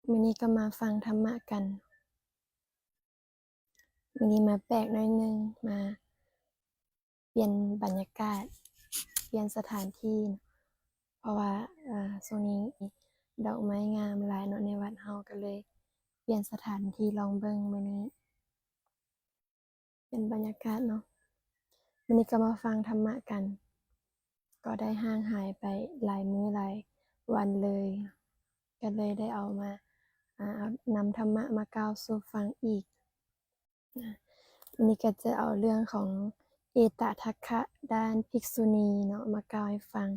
มื้อนี้ก็มาฟังธรรมะกันมื้อนี้มาแปลกหน่อยหนึ่งมาเปลี่ยนบรรยากาศเปลี่ยนสถานที่เพราะว่าช่วงนี้ดอกไม้งามหลายเนาะในวัดเฮาก็เลยเปลี่ยนสถานที่ลองเบิ่งมื้อนี้เป็นบรรยากาศเนาะมื้อนี้ก็มาฟังธรรมะกันก็ได้ห่างหายไปหลายมื้อหลายวันเลยก็เลยได้เอามานำธรรมะมากล่าวสู่ฟังอีกวันนี้ก็จะเอาเรื่องของเอตทัคคะด้านภิกษุณีเนาะมากล่าวให้ฟัง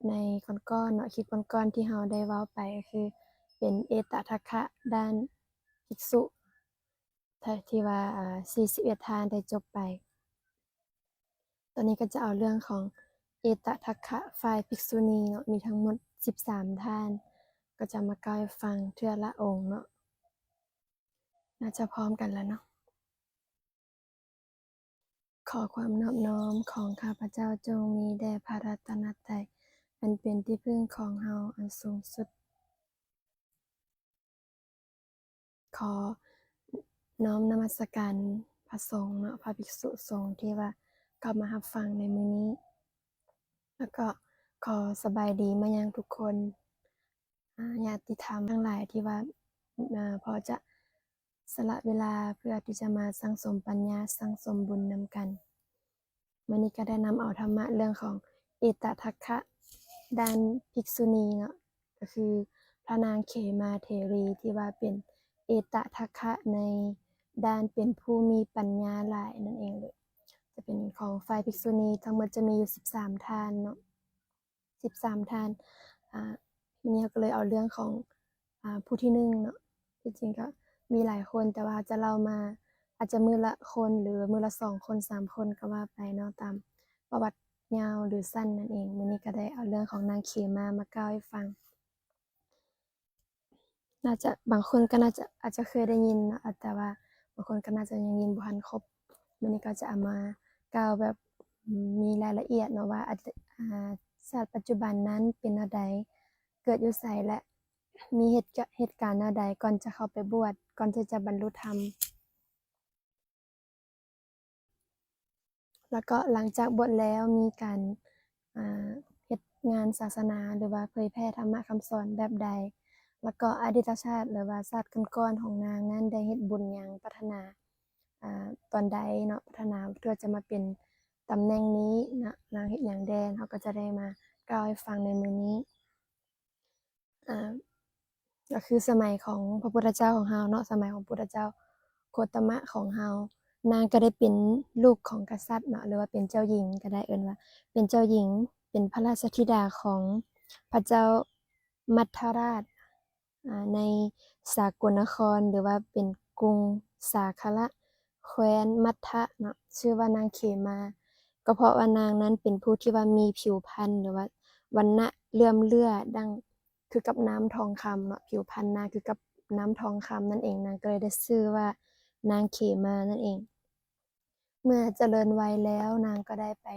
ในก่อนๆเนาะคลิปก่อนๆที่เราได้เว้าไปก็คือเป็นเอตทัคคะด้านภิกษุที่ว่า41ทานได้จบไปตอนนี้ก็จะเอาเรื่องของเอตทัคคะฝ่ายภิกษุณีเนาะมีทั้งหมด13ท่านก็จะมากล่าวให้ฟังเทื่อละองค์เนาะน่าจะพร้อมกันแล้วเนาะขอความนอบน้อมของข้าพเจ้าจงมีแด่พระรัตนตรัยอันเป็นที่พึ่งของเฮาอันสูงสุดขอน้อมนมัสการพระสงฆ์เนาะพระภิกษุสงฆ์ที่ว่าเข้ามารับฟังในมื้อนี้แล้วก็ขอสบายดีมายังทุกคนญาติธรรมทั้งหลายที่ว่าพอจะสละเวลาเพื่อที่จะมาสั่งสมปัญญาสั่งสมบุญนำกันมื้อนี้ก็ได้นำเอาธรรมะเรื่องของเอตทัคคะด้านภิกษุณีเนาะก็คือพระนางเขมาเถรีที่ว่าเป็นเอตทัคคะในด้านเป็นผู้มีปัญญาหลายนั่นเองเลยจะเป็นของฝ่ายภิกษุณีทั้งหมดจะมีอยู่13ท่านเนาะ13ท่านทีนี้ก็เลยเอาเรื่องของผู้ที่1เนาะที่จริงก็มีหลายคนแต่ว่าจะเล่ามาอาจจะมื้อละคนหรือมื้อละ2คน3คนก็ว่าไปเนาะตามประวัติยาวหรือสั้นนั่นเองมื้อนี้ก็ได้เอาเรื่องของนางเขมามากล่าวให้ฟังน่าจะบางคนก็น่าจะอาจจะเคยได้ยินเนาะแต่ว่าบางคนก็น่าจะยังยินบ่ทันครบมื้อนี้ก็จะเอามากล่าวแบบมีรายละเอียดเนาะว่าชาติปัจจุบันนั้นเป็นแนวใดเกิดอยู่ไสและมีเหตุการณ์แนวใดก่อนจะเข้าไปบวชก่อนที่จะบรรลุธรรมแล้วก็หลังจากบวชแล้วมีการเฮ็ดงานศาสนาหรือว่าเผยแพร่ธรรมะคำสอนแบบใดแล้วก็อดีตชาติหรือว่าชาติก่อนๆของนางนั้นได้เฮ็ดบุญหยังพัฒนาตอนใดเนาะพัฒนาเพื่อจะมาเป็นตำแหน่งนี้นะนางเฮ็ดหยังแดนเขาก็จะได้มากล่าวให้ฟังในมื้อนี้อ่า ก็คือสมัยของพระพุทธเจ้าของเราเนาะสมัยของพุทธเจ้าโคตมะของเรานางก็ได้เป็นลูกของกษัตริย์เนาะหรือว่าเป็นเจ้าหญิงก็ได้เอิ้นว่าเป็นเจ้าหญิงเป็นพระราชธิดาของพระเจ้ามัทธราชในสากลนครหรือว่าเป็นกรุงสาคละแคว้นมัทธะเนาะชื่อว่านางเขมาก็เพราะว่านางนั้นเป็นผู้ที่ว่ามีผิวพรรณหรือว่าวรรณะเลื่อมเลื่อดัง คือกับน้ำทองคำเนาะผิวพรรณนางคือกับน้ำทองคำนั่นเองนางก็เลยได้ชื่อว่านางเขมานั่นเองเมื่อเจริญวัยแล้วนางก็ได้ไป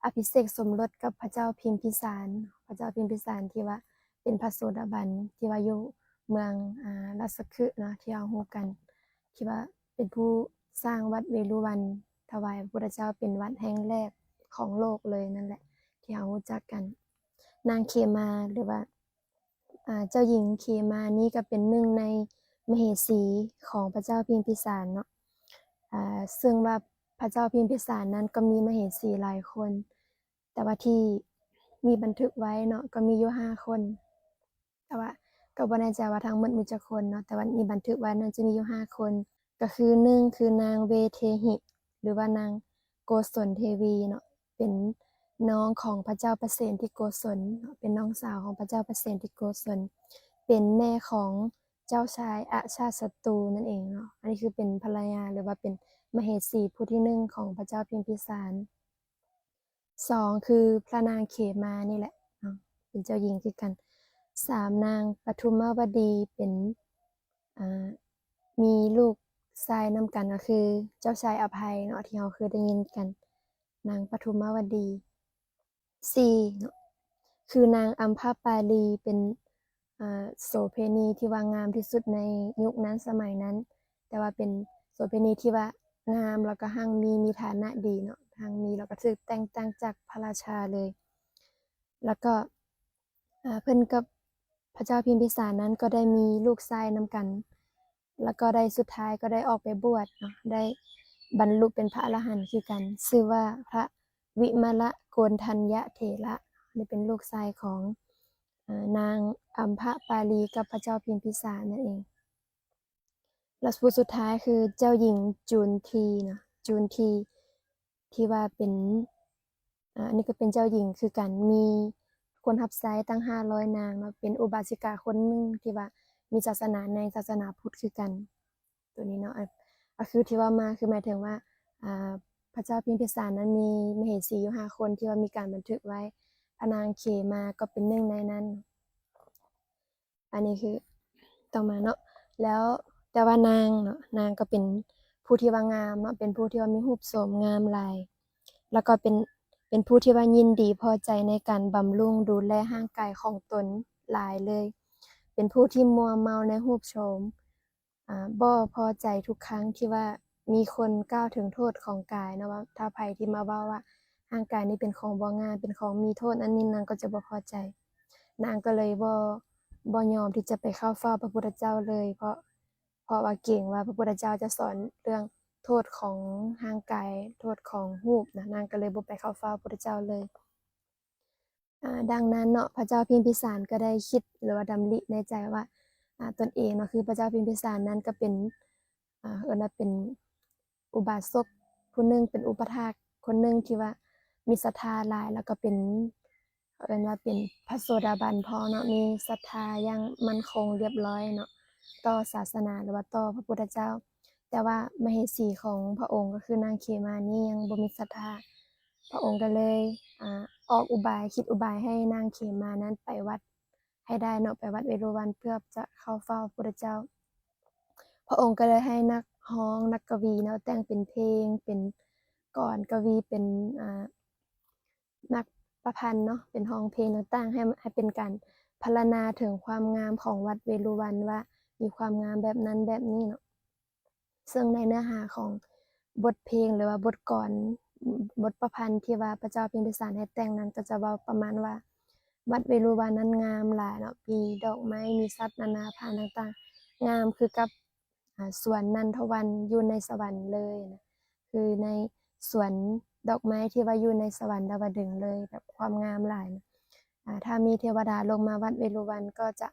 อภิเษกสมรสกับพระเจ้าพิมพิสารพระเจ้าพิมพิสารที่ว่าเป็นพระโสดาบันที่ว่าอยู่เมืองราชคฤห์เนาะที่เรารู้กันที่ว่าเป็นผู้สร้างวัดเวฬุวันถวายพระพุทธเจ้าเป็นวัดแห่งแรกของโลกเลยนั่นแหละที่เรารู้จักกันนางเขมาหรือว่า เจ้าหญิงเขมานี่ก็เป็นหนึ่งในมเหสีของพระเจ้าพิมพิสารเนาะซึ่งว่าพระเจ้าพิมพิสารนั้นก็มีมเหสีหลายคน แต่ว่าที่มีบันทึกไว้เนาะก็มีอยู่5คน แต่ว่าก็บ่แน่ใจว่าทั้งหมดมีจักคนเนาะแต่ว่ามีบันทึกไว้นั้นจะมีอยู่5คนก็คือ1คือนางเวเทหิหรือว่านางโกศลเทวีเนาะเป็นน้องของพระเจ้าประเสนที่โกศลเป็นน้องสาวของพระเจ้าประเสนที่โกศลเป็นแม่ของเจ้าชายอชาติศัตรูนั่นเองเนาะอันนี้คือเป็นภรรยาหรือว่าเป็นมเหสีผู้ที่1ของพระเจ้าพิมพิสาร2คือพระนางเขมานี่แหละเนาะเป็นเจ้าหญิงคือกัน3นางปทุมวดีเป็นมีลูกชายนำกันก็คือเจ้าชายอภัยเนาะที่เราเคยได้ยินกันนางปทุมวดี4เนาะคือนางอัมพาปาลีเป็น โสเภณีที่ว่างามที่สุดในยุคนั้นสมัยนั้น แต่ว่าเป็นโสเภณีที่ว่างามแล้วก็หั่งมีฐานะดีเนาะหั่งมีแล้วก็ถูกแต่งตั้งจากพระราชาเลย แล้วก็เพิ่นกับพระเจ้าพิมพิสารนั้นก็ได้มีลูกชายนำกัน แล้วก็ได้สุดท้ายก็ได้ออกไปบวชเนาะได้บรรลุเป็นพระอรหันต์คือกันชื่อว่าพระวิมลโกณฑัญญเถระนี่เป็นลูกชายของนางอัมพปาลีกับพระเจ้าพิมพิสารนั่นเองและผู้สุดท้ายคือเจ้าหญิงจูนทีนะจูนทีที่ว่าเป็นอันนี้ก็เป็นเจ้าหญิงคือกันมีคนรับใช้ตั้ง500นางเนาะเป็นอุบาสิกาคนหนึ่งที่ว่ามีศาสนาในศาสนาพุทธคือกันตัวนี้เนาะก็คือที่ว่ามาคือหมายถึงว่าพระเจ้าพิมพิสารนั้นมีมเหสีอยู่5คนที่ว่ามีการบันทึกไว้พระนางเขมาก็เป็นหนึ่งในนั้นอันนี้คือต่อมาเนาะแล้วแต่ว่านางเนาะนางก็เป็นผู้ที่ว่างามเนาะเป็นผู้ที่ว่ามีรูปโฉมงามหลายแล้วก็เป็นผู้ที่ว่ายินดีพอใจในการบำรุงดูแลร่างกายของตนหลายเลยเป็นผู้ที่มัวเมาในรูปโฉมบ่พอใจทุกครั้งที่ว่ามีคนกล่าวถึงโทษของกายเนาะว่าถ้าไผที่มาเว้าว่าร่างกายนี้เป็นของบ่งามเป็นของมีโทษอันนี้นางก็จะบ่พอใจนางก็เลยบ่ยอมที่จะไปเข้าเฝ้าพระพุทธเจ้าเลยเพราะว่าเกรงว่าพระพุทธเจ้าจะสอนเรื่องโทษของร่างกายโทษของรูปนะนางก็เลยบ่ไปเข้าเฝ้าพระพุทธเจ้าเลยดังนั้นเนาะพระเจ้าพิมพิสารก็ได้คิดหรือว่าดำริในใจว่าตนเองเนาะคือพระเจ้าพิมพิสารนั้นก็เป็นเอิ้นว่าเป็นอุบาสกผู้หนึ่งเป็นอุปถากคนหนึ่งที่ว่ามีศรัทธาหลายแล้วก็เป็นเอิ้นว่าเป็นพระโสดาบันพอเนาะมีศรัทธาอย่างมั่นคงเรียบร้อยเนาะต่อศาสนาหรือว่าต่อพระพุทธเจ้าแต่ว่ามเหสีของพระองค์ก็คือนางเขมานี่ยังบ่มีศรัทธาพระองค์ก็เลยออกอุบายคิดอุบายให้นางเขมานั้นไปวัดให้ได้เนาะไปวัดเวรุวันเพื่อจะเข้าเฝ้าพระพุทธเจ้าพระองค์ก็เลยให้นักร้องนักกวีเนาะแต่งเป็นเพลงเป็นกลอนกวีเป็นนักประพันธ์เนาะเป็นร้องเพลงต่างๆให้เป็นการพรรณนาถึงความงามของวัดเวรุวันว่ามีความงามแบบนั้นแบบนี้เนาะซึ่งในเนื้อหาของบทเพลงหรือว่าบทกลอนบทประพันธ์ที่ว่าพระเจ้าพิมพิสารให้แต่งนั้นก็จะเว้าประมาณว่าวัดเวรุวันนั้นงามหลายเนาะมีดอกไม้มีสัตว์นานาพันธุ์ต่างๆงามคือกับสวนนันทวันอยู่ในสวรรค์เลยนะคือในสวนดอกไม้ที่ว่าอยู่ในสวรรค์ดาวดึงส์เลยแบบความงามหลายถ้ามีเทวดาลงมาวัดเวรุวันก็จะ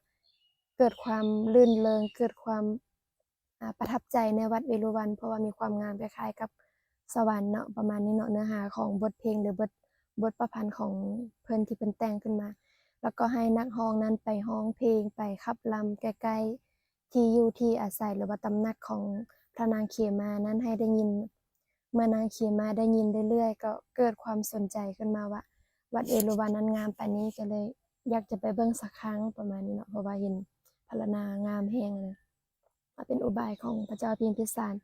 เกิดความรื่นเริงเกิดความประทับใจในวัดเวรุวันเพราะว่ามีความงามคล้ายๆกับสวรรค์เนาะประมาณนี้เนาะเนื้อหาของบทเพลงหรือบทประพันธ์ของเพิ่นที่เพิ่นแต่งขึ้นมาแล้วก็ให้นักร้องนั้นไปร้องเพลงไปขับรำใกล้ๆที่อยู่ที่อาศัยหรือว่าตำหนักของพระนางเขมานั้นให้ได้ยินเมื่อนางเขมาได้ยินเรื่อยๆก็เกิดความสนใจขึ้นมาว่าวัดเวรุวันนั้นงามปานนี้ก็เลยอยากจะไปเบิ่งสักครั้งประมาณนี้เนาะเพราะว่าเห็นพรรณนางามแรงเลยเป็นอุบายของพระเจ้าพิมพิสาร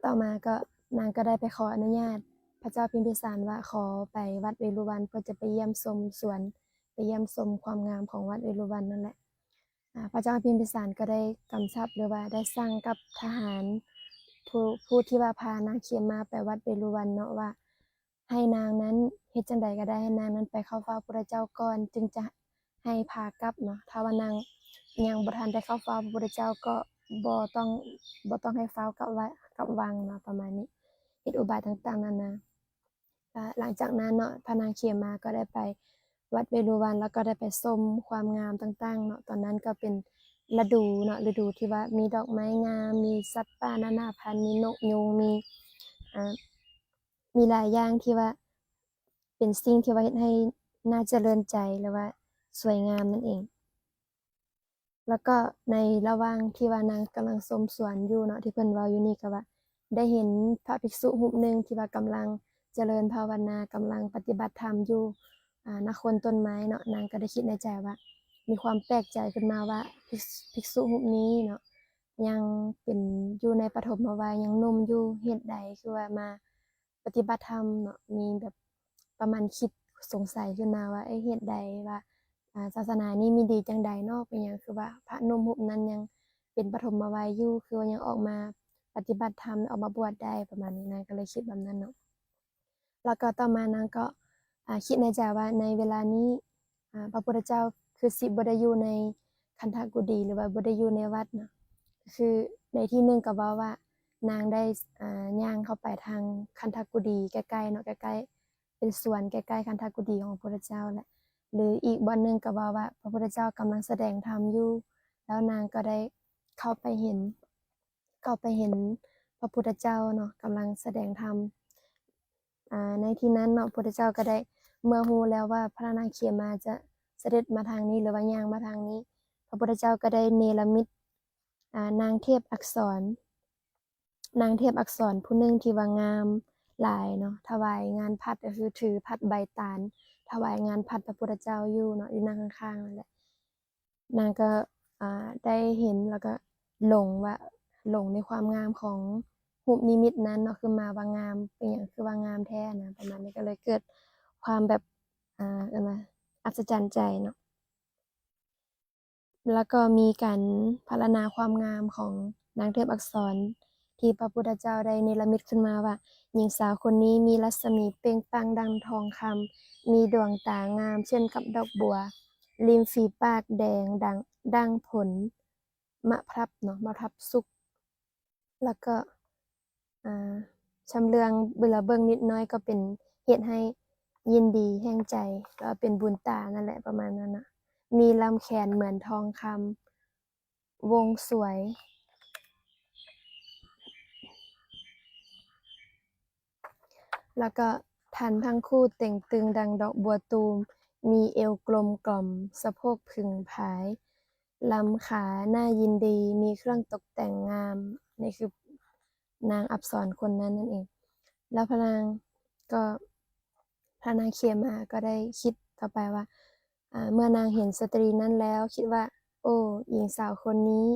ต่อมาก็นางก็ได้ไปขออนุญาตพระเจ้าพิมพิสารว่าขอไปวัดเวรุวันเพื่อจะไปเยี่ยมชมสวนไปเยี่ยมชมความงามของวัดเวรุวันนั่นแหละพระเจ้าพิมพิสารก็ได้กำชับหรือว่าได้สั่งกับทหารผู้ที่ว่าพานางเขมาไปวัดเวรุวันเนาะว่าให้นางนั้นเฮ็ดจังใดก็ได้ให้นางนั้นไปเข้าเฝ้าพระเจ้าก่อนจึงจะให้พากลับเนาะถ้าว่านางยังบ่ทันได้เข้าเฝ้าพระพุทธเจ้าก็บ่ต้องให้ฟ้าวกลับวังเนาะประมาณนี้เฮ็ดอุบายต่างๆนานาหลังจากนั้นเนาะพระนางเขมาก็ได้ไปวัดเวรุวันแล้วก็ได้ไปชมความงามต่างๆเนาะตอนนั้นก็เป็นฤดูเนาะฤดูที่ว่ามีดอกไม้งามมีสัตว์ป่านานาพันธุ์มีนกยูงมีอ่ามีหลายอย่างที่ว่าเป็นสิ่งที่ว่าเฮ็ดให้น่าเจริญใจหรือว่าสวยงามนั่นเอง แล้วก็ในระหว่างที่ว่านางกำลังชมสวนอยู่เนาะที่เพิ่นเว้าอยู่นี่ก็ว่าได้เห็นพระภิกษุรูปหนึ่งที่ว่ากำลังเจริญภาวนากำลังปฏิบัติธรรมอยู่ณโคนต้นไม้เนาะนางก็ได้คิดในใจว่ามีความแปลกใจขึ้นมาว่าภิกษุรูปนี้เนาะยังเป็นอยู่ในปฐมวัยยังหนุ่มอยู่เฮ็ดใดคือว่ามาปฏิบัติธรรมเนาะมีแบบประมาณคิดสงสัยขึ้นมาว่าเฮ็ดใดว่า ศาสนานี้มีดีจังใดเนาะเป็นหยังคือว่าพระหนุ่มรูปนั้นยังเป็นปฐมวัยอยู่คือว่ายังออกมาปฏิบัติธรรมออกมาบวชได้ประมาณนี้นางก็เลยคิดแบบนั้นเนาะแล้วก็ต่อมานางก็คิดในใจว่าในเวลานี้พระพุทธเจ้าคือสิบ่ได้อยู่ในคันธกุฎีหรือว่าบ่ได้อยู่ในวัดเนาะคือในที่หนึ่งก็เว้าว่านางได้ย่างเข้าไปทางคันธกุฎีใกล้ๆเนาะใกล้ๆเป็นสวนใกล้ๆคันธกุฎีของพระพุทธเจ้าแหละ หรืออีกบ่อนหนึ่งก็เว้าว่าพระพุทธเจ้ากำลังแสดงธรรมอยู่แล้วนางก็ได้เข้าไปเห็นเข้าไปเห็นพระพุทธเจ้าเนาะกำลังแสดงธรรมในที่นั้นเนาะพระพุทธเจ้าก็ได้เมื่อรู้แล้วว่าพระนางเขมาจะเสด็จมาทางนี้หรือว่าย่างมาทางนี้พระพุทธเจ้าก็ได้เนรมิตนางเทพอักษรนางเทพอักษรผู้หนึ่งที่ว่างามหลายเนาะถวายงานพัดก็คือถือพัดใบตาลถวายงานพัดพระพุทธเจ้าอยู่เนาะอยู่นั่งข้างๆนั่นแหละนางก็ได้เห็นแล้วก็หลงว่าหลงในความงามของรูปนิมิตนั้นเนาะคือมาว่างามเป็นหยังคือว่างามแท้นะประมาณนี้ก็เลยเกิดความแบบอันว่าอัศจรรย์ใจเนาะแล้วก็มีการพรรณนาความงามของนางเทพอักษรที่พระพุทธเจ้าได้เนรมิตขึ้นมาว่าหญิงสาวคนนี้มีรัศมีเปล่งปลั่งดังทองคำมีดวงตางามเช่นกับดอกบัวริมฝีปากแดงดังผลมะพร้าวเนาะมะพร้าวสุกแล้วก็ชำเลืองเบิ่งนิดน้อยก็เป็นเฮ็ดให้ยินดีแห่งใจก็เป็นบุญตานั่นแหละประมาณนั้นน่ะมีลำแขนเหมือนทองคำวงสวยแล้วก็ทันทั้งคู่เต่งตึงดังดอกบัวตูมมีเอวกลมกล่อมสะโพกผึ่งผายลำขาน่ายินดีมีเครื่องตกแต่งงามนี่คือนางอัปสรคนนั้นนั่นเองแล้วพระนางก็พระนางเขมาก็ได้คิดต่อไปว่าเมื่อนางเห็นสตรีนั้นแล้วคิดว่าโอ้หญิงสาวคนนี้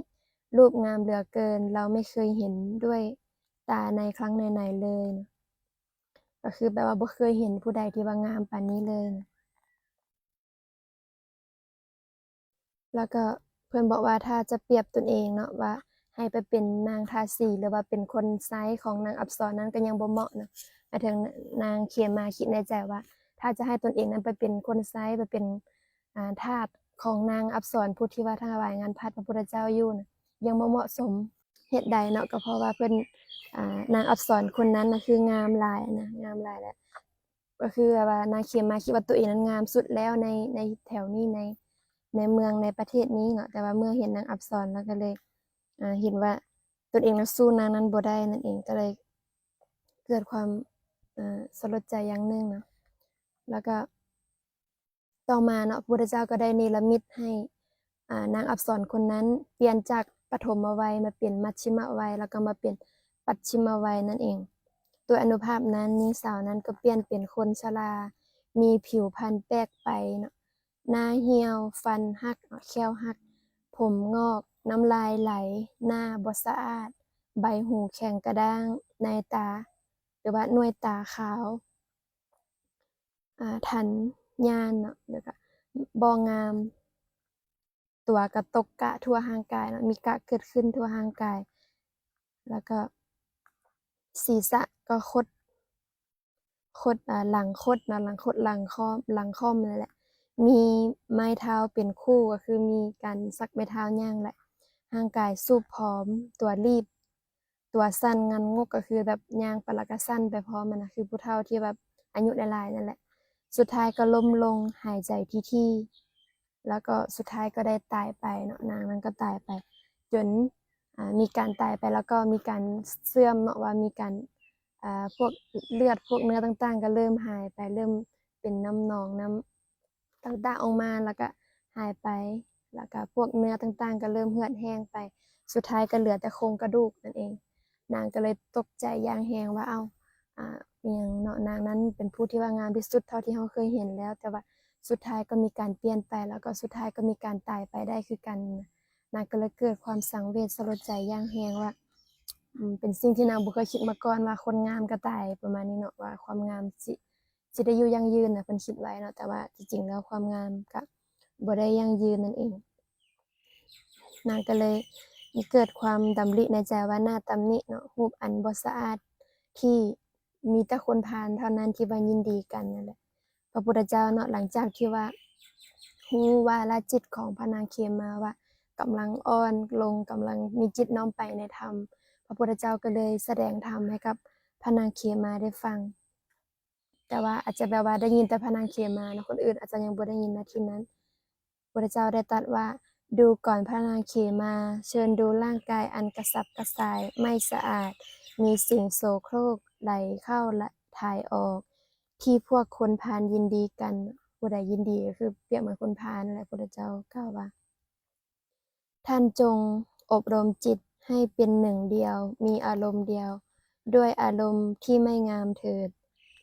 รูปงามเหลือเกินเราไม่เคยเห็นด้วยตาในครั้งไหนๆเลยนะก็คือแบบว่าบ่เคยเห็นผู้ใดที่ว่างามปานนี้เลยนะแล้วก็เพิ่นบอกว่าถ้าจะเปรียบตนเองเนาะว่าให้ไปเป็นนางทาสีหรือว่าเป็นคนใช้ของนางอัปสรนั้นก็ยังบ่เหมาะนะหมายถึงนางเขมาคิดในใจว่าถ้าจะให้ตนเองนั้นไปเป็นคนใช้ไปเป็นทาสของนางอัปสรผู้ที่ว่าถวายงานพัดพระพุทธเจ้าอยู่น่ะยังบ่เหมาะสมเหตุใดเนาะก็เพราะว่าเพิ่นนางอัปสรคนนั้นน่ะคืองามหลายนะงามหลายแล้วก็คือแบบว่านางเขมาคิดว่าตัวเองนั้นงามสุดแล้วในแถวนี้ในเมืองในประเทศนี้เนาะแต่ว่าเมื่อเห็นนางอัปสรแล้วก็เลยเห็นว่าตนเองนั้นสู้นางนั้นบ่ได้นั่นเองก็เลยเกิดความสลดใจอย่างหนึ่งเนาะแล้วก็ต่อมาเนาะพระพุทธเจ้าก็ได้เนรมิตให้นางอัปสรคนนั้นเปลี่ยนจากปฐมวัยมาเป็นมัชชิมวัยแล้วก็มาเป็นปัจฉิมวัยนั่นเองโดยอานุภาพนั้นหญิงสาวนั้นก็เปลี่ยนเป็นคนชรามีผิวพรรณแปลกไปเนาะหน้าเหี่ยวฟันหักแข้วหักผมงอกน้ำลายไหลหน้าบ่สะอาดใบหูแข็งกระด้างในตาหรือว่าหน่วยตาขาวทันญาณเนาะแล้วก็บ่งามตัวก็ตกกะทั่วร่างกายเนาะมีกะเกิดขึ้นทั่วร่างกายแล้วก็ศีรษะก็คดหลังคดเนาะหลังคดหลังค่อมนั่นแหละมีไม้เท้าเป็นคู่ก็คือมีการสักไม้เท้าย่างแหละร่างกายสูบผอมตัวรีบตัวสั้นงันงกก็คือแบบย่างไปแล้วก็สั้นไปพร้อมอะนะคือผู้เฒ่าที่แบบอายุหลายๆนั่นแหละสุดท้ายก็ล้มลงหายใจที่แล้วก็สุดท้ายก็ได้ตายไปเนาะนางนั้นก็ตายไปจนมีการตายไปแล้วก็มีการเสื่อมเนาะว่ามีการพวกเลือดพวกเนื้อต่างๆก็เริ่มหายไปเริ่มเป็นน้ำหนองน้ำต่างๆออกมาแล้วก็หายไปแล้วก็พวกเนื้อต่างๆก็เริ่มเหือดแห้งไปสุดท้ายก็เหลือแต่โครงกระดูกนั่นเองนางก็เลยตกใจอย่างแรงว่าเอ้าอิหยังเนาะนางนั้นเป็นผู้ที่ว่างามที่สุดเท่าที่เราเคยเห็นแล้วแต่ว่าสุดท้ายก็มีการเปลี่ยนไปแล้วก็สุดท้ายก็มีการตายไปได้คือกันนางก็เลยเกิดความสังเวชสลดใจอย่างแรงว่าเป็นสิ่งที่นางบ่เคยคิดมาก่อนว่าคนงามก็ตายประมาณนี้เนาะว่าความงามสิได้อยู่ยั่งยืนน่ะเพิ่นคิดไว้เนาะแต่ว่าที่จริงแล้วความงามก็ บ่ได้ยั่งยืนนั่นเองนางก็เลยมีเกิดความดำริในใจว่าน่าตำหนิเนาะรูปอันบ่สะอาดที่มีแต่คนพาลเท่านั้นที่ว่ายินดีกันนั่นแหละพระพุทธเจ้าเนาะหลังจากที่ว่ารู้วาลจิตของพระนางเขมาว่ากำลังอ่อนลงกำลังมีจิตน้อมไปในธรรมพระพุทธเจ้าก็เลยแสดงธรรมให้กับพระนางเขมาได้ฟังแต่ว่าอาจจะแบบว่าได้ยินแต่พระนางเขมาเนาะคนอื่นอาจจะยังบ่ได้ยินนาทีนั้นพระพุทธเจ้าได้ตรัสว่าดูก่อนพระนางเขมาเชิญดูร่างกายอันกระสับกระส่ายไม่สะอาดมีสิ่งโสโครกไหลเข้าและถ่ายออกที่พวกคนพาลยินดีกันผู้ใดยินดีก็คือเปรียบเหมือนคนพาลนั่นแหละพระพุทธเจ้ากล่าวว่าท่านจงอบรมจิตให้เป็นหนึ่งเดียวมีอารมณ์เดียวด้วยอารมณ์ที่ไม่งามเถิด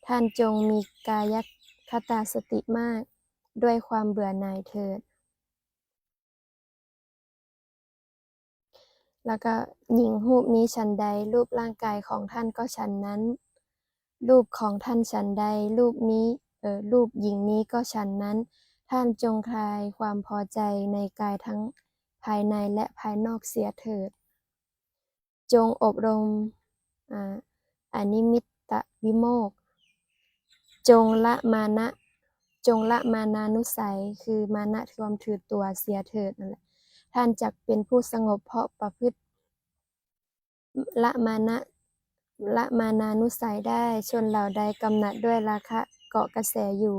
ท่านจงมีกายคตาสติมากด้วยความเบื่อหน่ายเถิดแล้วก็หญิงรูปนี้ฉันใดรูปร่างกายของท่านก็ฉันนั้นรูปของท่านฉันใดรูปนี้รูปหญิงนี้ก็ฉันนั้นท่านจงคลายความพอใจในกายทั้งภายในและภายนอกเสียเถิดจงอบรมอนิมิตตวิโมกข์จงละมานานุสัยคือมานะความถือตัวเสียเถิดนั่นแหละท่านจักเป็นผู้สงบเพราะประพฤติละมานานุสัยได้ชนเหล่าใดกำหนัดด้วยราคะเกาะกระแสอยู่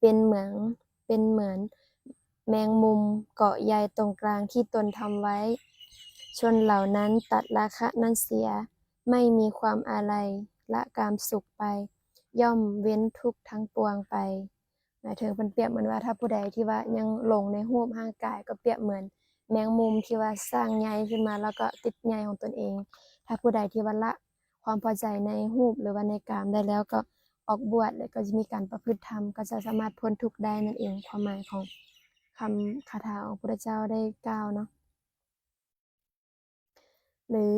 เป็นเหมือนแมงมุมเกาะใยตรงกลางที่ตนทำไว้ชนเหล่านั้นตัดราคะนั้นเสียไม่มีความอาลัยละกามสุขไปย่อมเว้นทุกข์ทั้งปวงไปหมายถึงเพิ่นเปรียบเหมือนว่าถ้าผู้ใดที่ว่ายังหลงในรูปร่างกายก็เปรียบเหมือนแมงมุมที่ว่าสร้างใยขึ้นมาแล้วก็ติดใยของตนเองถ้าผู้ใดที่ว่าละความพอใจในรูปหรือว่าในกามได้แล้วก็ออกบวชแล้วก็จะมีการประพฤติธรรมก็จะสามารถพ้นทุกข์ได้นั่นเองความหมายของคำคาถาของพระพุทธเจ้าได้กล่าวเนาะหรือ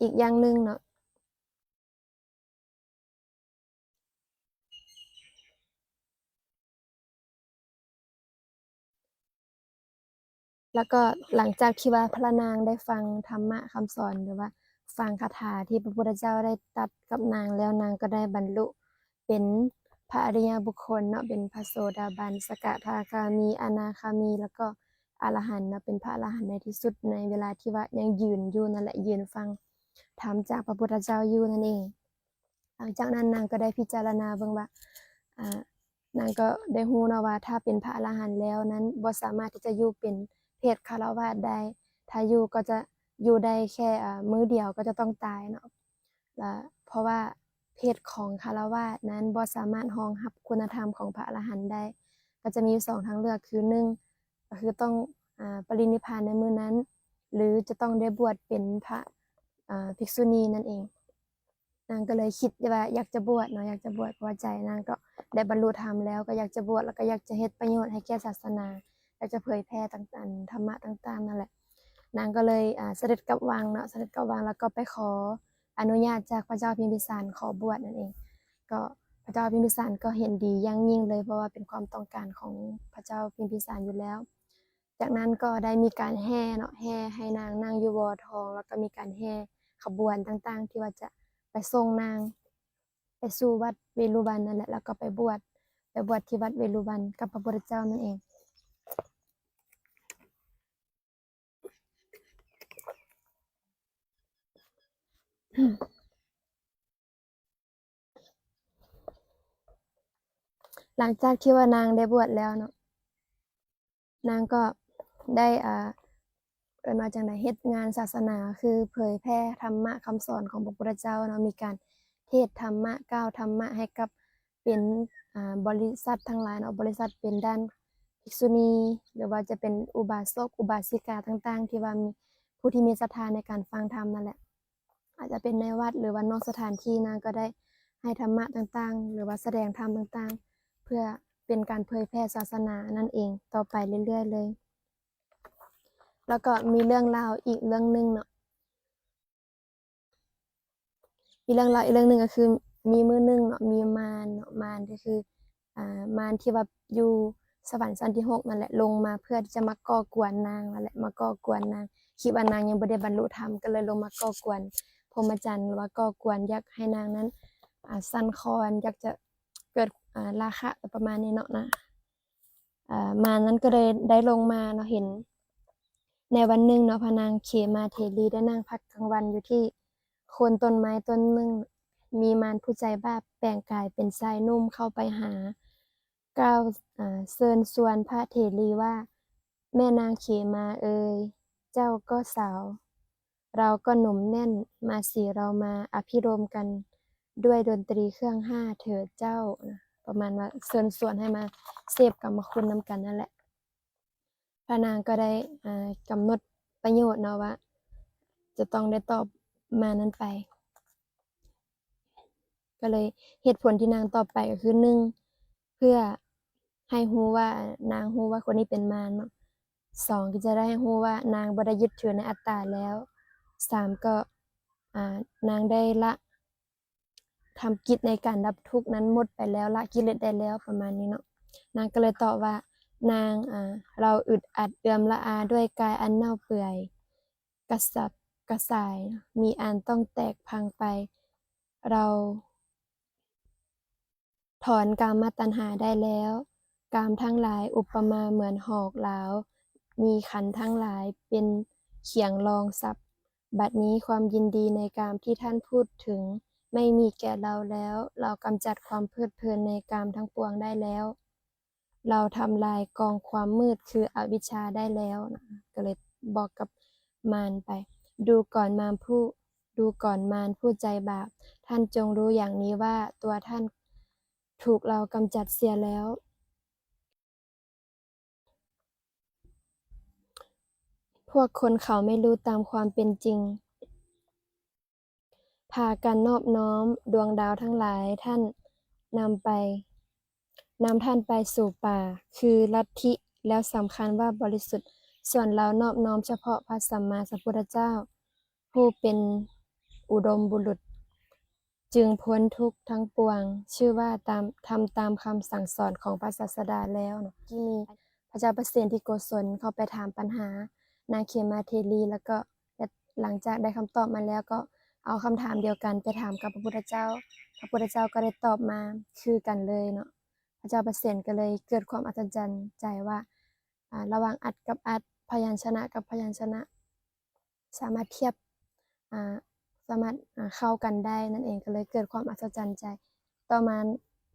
อีกอย่างหนึ่งเนาะแล้วก็หลังจากที่ว่าพระนางได้ฟังธรรมะคำสอนหรือว่าฟังคาถาที่พระพุทธเจ้าได้ตรัสกับนางแล้วนางก็ได้บรรลุเป็นพระอริยบุคคลเนาะเป็นพระโสดาบันสกทาคามีอนาคามีแล้วก็อรหันต์เนาะเป็นพระอรหันต์ในที่สุดในเวลาที่ว่ายังยืนอยู่นั่นแหละยืนฟังธรรมจากพระพุทธเจ้าอยู่นั่นเองหลังจากนั้นนางก็ได้พิจารณาเบิ่งว่านางก็ได้รู้เนาะว่าถ้าเป็นพระอรหันต์แล้วนั้นบ่สามารถที่จะอยู่เป็นเพศฆราวาสได้ถ้าอยู่ก็จะอยู่ได้แค่มื้อเดียวก็จะต้องตายเนาะเพราะว่าเพศของฆราวาสนั้นบ่สามารถรองรับคุณธรรมของพระอรหันต์ได้ก็จะมีอยู่2ทางเลือกคือ1ก็คือต้องปรินิพพานในมื้อนั้นหรือจะต้องได้บวชเป็นพระภิกษุณีนั่นเองนางก็เลยคิดว่าอยากจะบวชเนาะอยากจะบวชเพราะว่าใจนางก็ได้บรรลุธรรมแล้วก็อยากจะบวชแล้วก็อยากจะเฮ็ดประโยชน์ให้แก่ศาสนาอยากจะเผยแพร่ต่างๆธรรมะต่างๆนั่นแหละนางก็เลยเสด็จกลับวังเนาะเสด็จกลับวังแล้วก็ไปขออนุญาตจากพระเจ้าพิมพิสารขอบวชนั่นเองก็พระเจ้าพิมพิสารก็เห็นดีอย่างยิ่งเลยเพราะว่าเป็นความต้องการของพระเจ้าพิมพิสารอยู่แล้วจากนั้นก็ได้มีการแห่เนาะแห่ให้นางนั่งอยู่วอทองแล้วก็มีการแห่ขบวนต่างๆที่ว่าจะไปส่งนางไปสู่วัดเวรุวันนั่นแหละแล้วก็ไปบวชที่วัดเวรุวันกับพระพุทธเจ้านั่นเองหลังจากที่ว่านางได้บวชแล้วเนาะนางก็ได้เอิ้นว่าจั่งใดเฮ็ดงานศาสนาคือเผยแพร่ธรรมะคำสอนของพระพุทธเจ้าเนาะมีการเทศน์ธรรมะกล่าวธรรมะให้กับเป็นบริษัททั้งหลายเนาะบริษัทเป็นด้านภิกษุณีหรือว่าจะเป็นอุบาสกอุบาสิกาต่างๆที่ว่ามีผู้ที่มีศรัทธาในการฟังธรรมนั่นแหละอาจจะเป็นในวัดหรือว่านอกสถานที่นางก็ได้ให้ธรรมะต่างๆหรือว่าแสดงธรรมต่างๆเพื่อเป็นการเผยแพร่ศาสนานั่นเองต่อไปเรื่อยๆเลยแล้วก็มีเรื่องราวอีกเรื่องหนึ่งเนาะมีเรื่องราวอีกเรื่องหนึ่งก็คือมีมื้อหนึ่งเนาะมีมารเนาะมารก็คือมารที่ว่าอยู่ สวรรค์ชั้นที่6นั่นแหละลงมาเพื่อที่จะมาก่อกวนนางนั่นแหละมาก่อกวนนางคิดว่านางยังบ่ได้บรรลุธรรมก็เลยลงมาก่อกวนพรหมจรรย์หรือว่าก่อกวนอยากให้นางนั้นสั่นคลอนอยากจะเกิดราคะประมาณนี้เนาะนะมานั้นก็เลยได้ลงมาเนาะเห็นในวันหนึ่งเนาะพระนางเขมาเทลีได้นั่งพักกลางวันอยู่ที่โคนต้นไม้ต้นหนึ่งมีมารผู้ใจบ้าแปลงกายเป็นชายนุ่มเข้าไปหาก้าวเชิญชวนพระเถรีว่าแม่นางเขมาเอ่ยเจ้าก็สาวเราก็หนุ่มแน่นมาสิเรามาอภิรมย์กันด้วยดนตรีเครื่อง5เถิดเจ้าประมาณว่าเชิญชวนให้มาเสพกรรมคุณนำกันนั่นแหละพระนางก็ได้กำหนดประโยชน์เนาะว่าจะต้องได้ตอบมานั้นไปก็เลยเหตุผลที่นางตอบไปก็คือ1เพื่อให้ฮู้ว่านางฮู้ว่าคนนี้เป็นมารเนาะ2ก็จะได้ให้ฮู้ว่านางบ่ได้ยึดถือในอัตตาแล้ว3ก็นางได้ละทำกิจในการดับทุกข์นั้นหมดไปแล้วละกิเลสได้แล้วประมาณนี้เนาะนางก็เลยตอบว่านางเราอึดอัดเอือมละอาด้วยกายอันเน่าเปื่อยกระสับกระส่ายมีอันต้องแตกพังไปเราถอนกามตัณหาได้แล้วกามทั้งหลายอุปมาเหมือนหอกเหลามีขันธ์ทั้งหลายเป็นเขียงรองทรัพย์บัดนี้ความยินดีในกามที่ท่านพูดถึงไม่มีแก่เราแล้วเรากำจัดความเพลิดเพลินในกามทั้งปวงได้แล้วเราทำลายกองความมืดคืออวิชชาได้แล้วนะก็เลยบอกกับมารไปดูก่อนมารผู้ใจบาปท่านจงรู้อย่างนี้ว่าตัวท่านถูกเรากำจัดเสียแล้วพวกคนเขาไม่รู้ตามความเป็นจริงพากันนอบน้อมดวงดาวทั้งหลายท่านนำท่านไปสู่ป่าคือลัทธิแล้วสำคัญว่าบริสุทธิ์ส่วนเรานอบน้อมเฉพาะพระสัมมาสัมพุทธเจ้าผู้เป็นอุดมบุรุษจึงพ้นทุกข์ทั้งปวงชื่อว่าทำตามคำสั่งสอนของพระศาสดาแล้วเนาะที่มีพระเจ้าประเสนที่โกศลเข้าไปถามปัญหานางเขมาเทลีแล้วก็หลังจากได้คำตอบมาแล้วก็เอาคำถามเดียวกันไปถามกับพระพุทธเจ้าพระพุทธเจ้าก็ได้ตอบมาคือกันเลยเนาะพระเจ้าประเสนก็เลยเกิดความอัศจรรย์ใจว่าระหว่างอัดกับอัดพยัญชนะกับพยัญชนะสามารถเทียบสามารถเข้ากันได้นั่นเองก็เลยเกิดความอัศจรรย์ใจต่อมา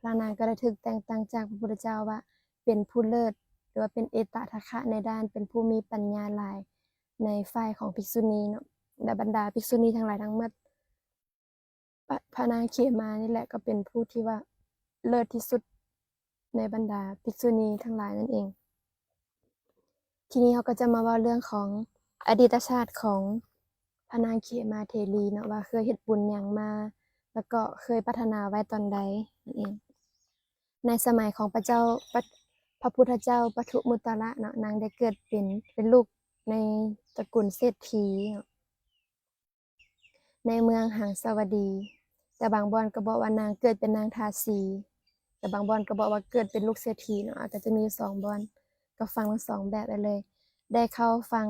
พระนางก็ได้ถูกแต่งตั้งจากพระพุทธเจ้าว่าเป็นผู้เลิศหรือว่าเป็นเอตทัคคะในด้านเป็นผู้มีปัญญาหลายในฝ่ายของภิกษุณีเนาะและบรรดาภิกษุณีทั้งหลายทั้งหมดพระนางเขมานี่แหละก็เป็นผู้ที่ว่าเลิศที่สุดในบรรดาภิกษุณีทั้งหลายนั่นเองทีนี้เราก็จะมาว่าเรื่องของอดีตชาติของพระนางเขมาเทลีเนาะว่าเคยเฮ็ดบุญหยังมาแล้วก็เคยพัฒนาไว้ตอนใดนั่นเองในสมัยของพระพุทธเจ้าปทุมุตระเนาะนางได้เกิดเป็นลูกในตระกูลเศรษฐีในเมืองหังสาวดีแต่บางบ่อนก็บอกว่านางเกิดเป็นนางทาสีแต่บางบ่อนก็บอกว่าเกิดเป็นลูกเศรษฐีเนาะก็จะมี2บ่อนก็ฟังทั้ง2แบบได้เลยได้เข้าฟัง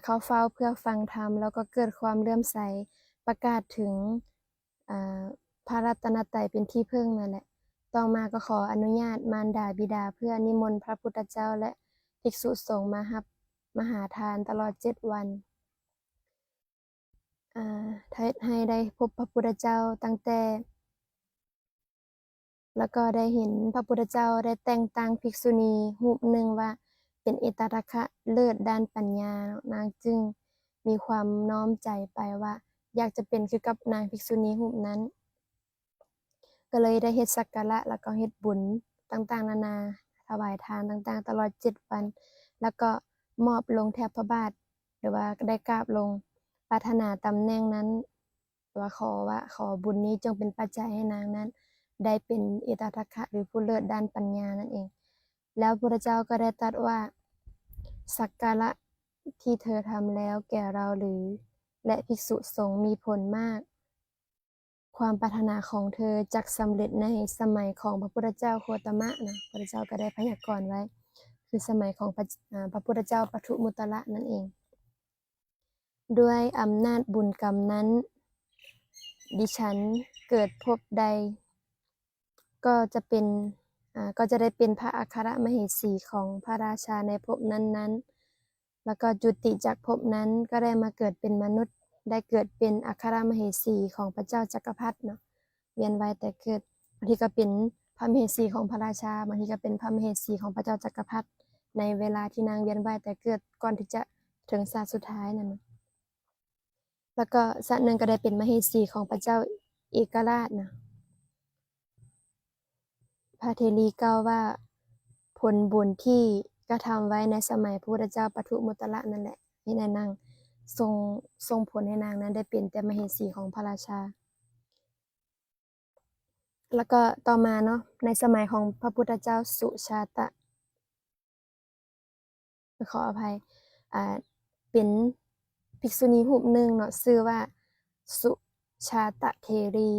เข้าเฝ้าเพื่อฟังธรรมแล้วก็เกิดความเลื่อมใสประกาศถึงพระรัตนตรัยเป็นที่พึ่งนั่นแหละต่อมาก็ขออนุญาตมารดาบิดาเพื่อนิมนต์พระพุทธเจ้าและภิกษุสงฆ์มารับมหาทานตลอด7วันให้ได้พบพระพุทธเจ้าตั้งแต่แล้วก็ได้เห็นพระพุทธเจ้าได้แต่งตั้งภิกษุณีรูปหนึ่งว่าเป็นเอตทัคคะเลิศด้านปัญญานางจึงมีความน้อมใจไปว่าอยากจะเป็นคือกับนางภิกษุณีรูปนั้นก็เลยได้เฮ็ดสักการะแล้วก็เฮ็ดบุญต่างๆนานาถวายทานต่างๆตลอด7วันแล้วก็มอบลงแทบพระบาทหรือว่าได้กราบลงปรารถนาตำแหน่งนั้นว่าขอบุญนี้จงเป็นปัจจัยให้นางนั้นได้เป็นเอตทัคคะหรือผู้เลิศด้านปัญญานั่นเองแล้วพระพุทธเจ้าก็ได้ตรัสว่าสักการะที่เธอทำแล้วแก่เราหรือและภิกษุสงฆ์มีผลมาก ความปรารถนาของเธอจักสำเร็จในสมัยของพระพุทธเจ้าโคตมะนะพระพุทธเจ้าก็ได้พยากรณ์ไว้คือสมัยของพระพุทธเจ้าปทุมุตระนั่นเองด้วยอำนาจบุญกรรมนั้นดิฉันเกิดพบใดก็จะได้เป็นพระอัครมเหสีของพระราชาในภพนั้นๆแล้วก็จุติจากภพนั้นก็ได้มาเกิดเป็นมนุษย์ได้เกิดเป็นอัครมเหสีของพระเจ้าจักรพรรดิเนาะเวียนว่ายแต่เกิดบางทีก็เป็นพระมเหสีของพระราชาบางทีก็เป็นพระมเหสีของพระเจ้าจักรพรรดิในเวลาที่นางเวียนว่ายแต่เกิดก่อนที่จะถึงศาสตร์สุดท้ายนั่นแล้วก็ศาสตร์หนึ่งก็ได้เป็นมเหสีของพระเจ้าเอกราชนะพระเทรีกล่าวว่าผลบุญที่กระทำไว้ในสมัยพระพุทธเจ้าปทุมุตระนั่นแหละที่นางทรงผลให้นางนั้นได้เป็นแต่มเหสีของพระราชาแล้วก็ต่อมาเนาะในสมัยของพระพุทธเจ้าสุชาตะขออภัยเป็นภิกษุณีรูปหนึ่งเนาะชื่อว่าสุชาตะเทรี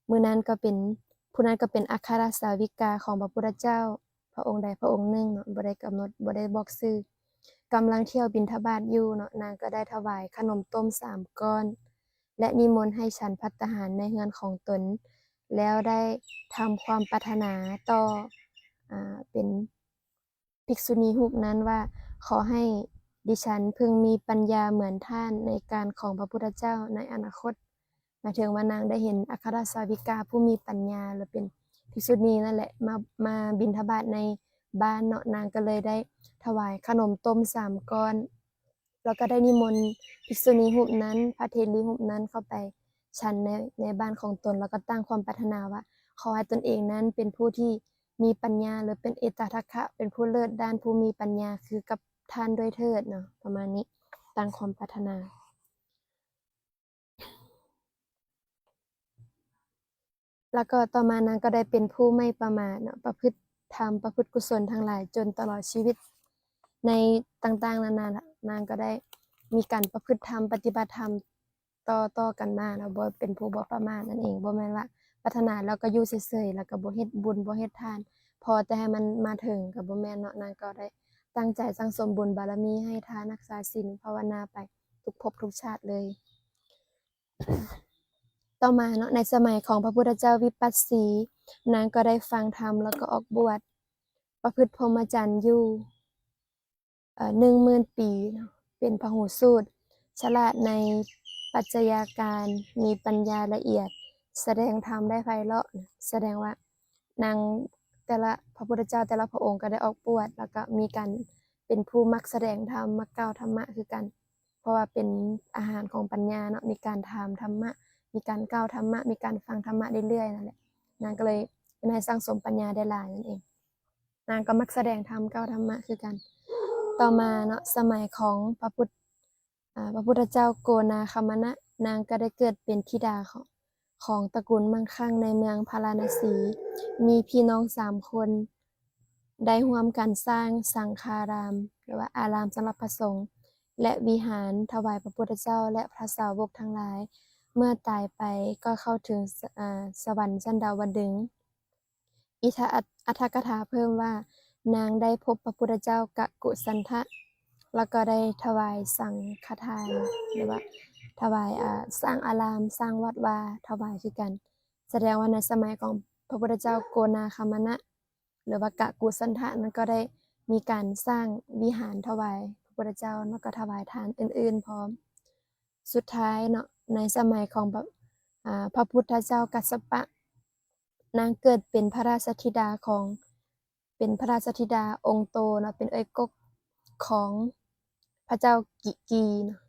ผู้นั้นก็เป็นอัครสาวิกาของพระพุทธเจ้าพระองค์ใดพระองค์หนึ่งเนาะบ่ได้กำหนดบ่ได้บอกชื่อกำลังเที่ยวบิณฑบาตอยู่เนาะนางก็ได้ถวายขนมต้ม3ก้อนและนิมนต์ให้ฉันภัตตาหารในเรือนของตนแล้วได้ทำความปรารถนาต่อเป็นภิกษุณีรูปนั้นว่าขอให้ดิฉันพึงมีปัญญาเหมือนท่านในการของพระพุทธเจ้าในอนาคตหมายถึงว่านางได้เห็นอัครสาวิกาผู้มีปัญญาหรือเป็นภิกษุณีนั่นแหละมาบิณฑบาตในบ้านเนาะนางก็เลยได้ถวายขนมต้ม3ก้อนแล้วก็ได้นิมนต์ภิกษุณีรูปนั้นพระเทรีรูปนั้นเข้าไปฉันในบ้านของตนแล้วก็ตั้งความปรารถนาว่าขอให้ตนเองนั้นเป็นผู้ที่มีปัญญาหรือเป็นเอตทัคคะเป็นผู้เลิศด้านผู้มีปัญญาคือกับท่านด้วยเถิดเนาะประมาณนี้ตั้งความปรารถนาแล้วก็ต่อมานางก็ได้เป็นผู้ไม่ประมาทเนาะประพฤติธรรมประพฤติกุศลทั้งหลายจนตลอดชีวิตในต่างๆนานางก็ได้มีการประพฤติธรรมปฏิบัติธรรมต่อกันมาเนาะบ่เป็นผู้บ่ประมาทนั่นเองบ่แม่นว่าปรารถนาแล้วก็อยู่เฉยๆแล้วก็บ่เฮ็ดบุญบ่เฮ็ดทานพอแต่ให้มันมาถึงก็บ่แม่นเนาะนางก็ได้ตั้งใจสั่งสมบุญบารมีให้ทานรักษาศีลภาวนาไปทุกภพทุกชาติเลยต่อมาเนาะในสมัยของพระพุทธเจ้าวิปัสสีนางก็ได้ฟังธรรมแล้วก็ออกบวชประพฤติพรหมจรรย์อยู่10,000 ปีเนาะเป็นพหูสูตรฉลาดในปัจจัยการมีปัญญาละเอียดแสดงธรรมได้ไพเราะแสดงว่านางแต่ละพระพุทธเจ้าแต่ละพระองค์ก็ได้ออกบวชแล้วก็มีการเป็นผู้มักแสดงธรรมมักกล่าวธรรมะคือกันเพราะว่าเป็นอาหารของปัญญาเนาะมีการถามธรรมะมีการกล่าวธรรมะมีการฟังธรรมะเรื่อยๆนั่นแหละนางก็เลยเป็นให้สร้างสมปัญญาได้หลายนั่นเองนางก็มักแสดงธรรมกล่าวธรรมะคือกันต่อมาเนาะสมัยของพระพุทธเจ้าโกนาคามนะนางก็ได้เกิดเป็นธิดาของตระกูลมั่งคั่งในเมืองพาราณสีมีพี่น้อง3คนได้ร่วมกันสร้างสังฆารามหรือว่าอารามสำหรับพระสงฆ์และวิหารถวายพระพุทธเจ้าและพระสาวกทั้งหลายเมื่อตายไปก็เข้าถึงสวรรค์ชั้นดาวดึงส์อัตถกถาเพิ่มว่านางได้พบพระพุทธเจ้ากะกุสันทะแล้วก็ได้ถวายสังฆทานหรือว่าถวายสร้างอารามสร้างวัดวาถวายคือกันแสดงว่าในสมัยของพระพุทธเจ้าโกนาคามนะหรือว่ากะกุสันทะนั้นก็ได้มีการสร้างวิหารถวายพระพุทธเจ้าแล้วก็ถวายทานอื่นๆพร้อมสุดท้ายเนาะในสมัยของพระพุทธเจ้ากัสสปะนางเกิดเป็นพระราชธิดาองค์โตเนาะเป็นเอ้ยกกของพระเจ้ากิกีเนาะ